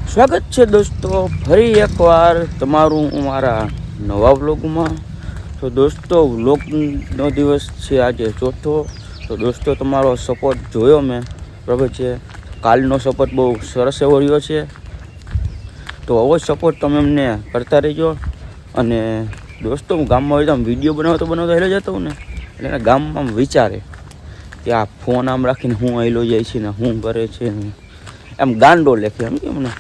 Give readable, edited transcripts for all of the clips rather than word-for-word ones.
સ્વાગત છે દોસ્તો ફરી એકવાર તમારું મારા નવા વ્લોગમાં। તો દોસ્તો વ્લોગનો દિવસ છે આજે ચોથો। તો દોસ્તો તમારો સપોર્ટ જોયો મેં બરાબર છે। કાલનો સપોર્ટ બહુ સરસ એવો રહ્યો છે। તો આવો સપોર્ટ તમે અમને કરતા રહેજો। અને દોસ્તો હું ગામમાં હોય તો આમ વિડીયો બનાવતો હેલો જતો હોઉં ને એટલે ગામમાં વિચારે કે આ ફોન આમ રાખીને હું હેલો જાય છે ને શું કરે છે ને એમ ગાંડો લેખે એમ કે મને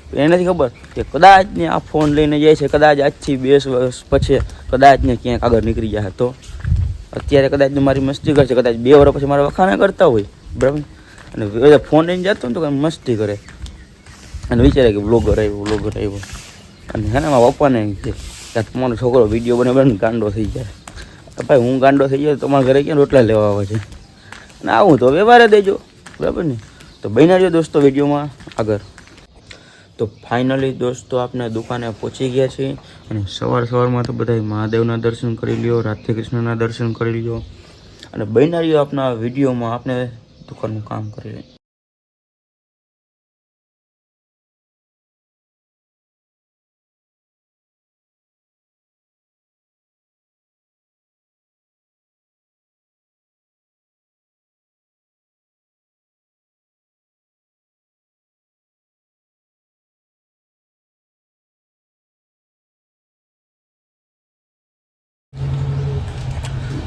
એને નથી ખબર કે કદાચ ને આ ફોન લઈને જાય છે, કદાચ આજથી 2 વર્ષ પછી કદાચ ને ક્યાંક આગળ નીકળી જાય। તો અત્યારે કદાચ મારી મસ્તી કરશે, કદાચ 2 વર્ષ પછી મારા વખાણા કરતા હોય બરાબર, અને ફોન લઈને જતો ને તો કંઈ મસ્તી કરે અને વિચારે કે વ્લોગર આવ્યો। અને હે ને મારા પપ્પાને કે તમારો છોકરો વિડીયો બનાવીને ગાંડો થઈ જાય। ભાઈ હું ગાંડો થઈ જાય તમારા ઘરે ક્યાં રોટલા લેવા આવે છે અને આવું તો વ્યવહારે દેજો બરાબર ને। તો બન્યા રહ્યો દોસ્તો વિડીયોમાં આગળ। તો ફાઇનલી દોસ્તો આપણે દુકાને પહોંચી ગયા છીએ અને સવારમાં તો બધા મહાદેવના દર્શન કરી લ્યો, રાધે કૃષ્ણના દર્શન કરી લ્યો અને બન્યા રહ્યો આપણા વિડીયોમાં આપણે દુકાનનું કામ કરી લઈએ।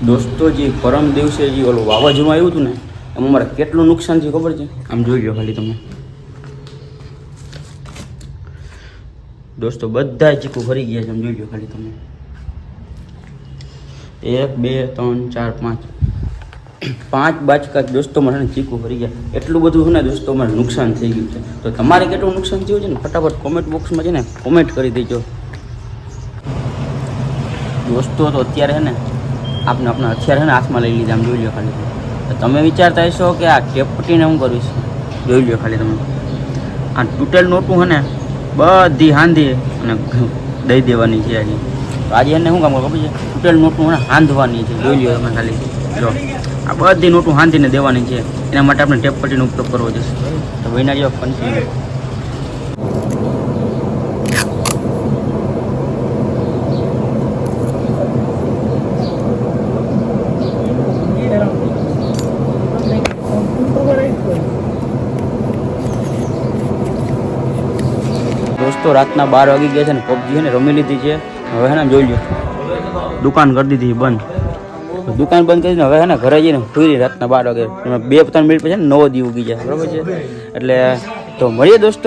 દોસ્તો જે પરમ દિવસે જે ઓલું વાવાઝોડું આવ્યું હતું ને એમાં અમારે કેટલું નુકસાન થયું ખબર છે? આમ જોઈ લો ખાલી તમે દોસ્તો, બધા ચીકુ ફરી ગયા છે, આમ જોઈ લો ખાલી તમે 1 2 3 4 5 બાચકા દોસ્તો મને ચીકુ ફરી ગયા। એટલું બધું છે ને દોસ્તો મારે નુકસાન થઈ ગયું છે। તો તમારે કેટલું નુકસાન થયું છે ને ફટાફટ કોમેન્ટ બોક્સમાં છે ને કોમેન્ટ કરી દેજો દોસ્તો। તો અત્યારે છે ને આપણે આપણા હથિયાર છે ને હાથમાં લઈ લીધા, આમ જોઈ લો ખાલી તો તમે વિચારતા હશો કે આ ટેપટીને હું કરીશ, જોઈ લો ખાલી તમે આ તૂટેલ નોટું છે ને બધી હાંધી અને દઈ દેવાની છે આજે। તો આજે એને શું કામ ખબર છે? તૂટેલ નોટું ને હાંધવાની છે, જોઈ લો તમે ખાલી જો આ બધી નોટું હાંધીને દેવાની છે, એના માટે આપણે ટેપપટ્ટીનો ઉપયોગ કરવો જશે। તો વૈના જેવા કન્ટિન્યુ દોસ્તો રાતના 12 વાગી ગયા છે ને પબજી છે ને રમી લીધી છે। હવે હે ને જોઈ લો દુકાન કરી દીધી બંધ, દુકાન બંધ કરીને હવે હે ને ઘરે જઈને સુઈ રાતના 12 વાગે 2-3 મિનિટ પછી 9 દી ઉગી જાય બરાબર છે। એટલે તો મળીએ દોસ્તો।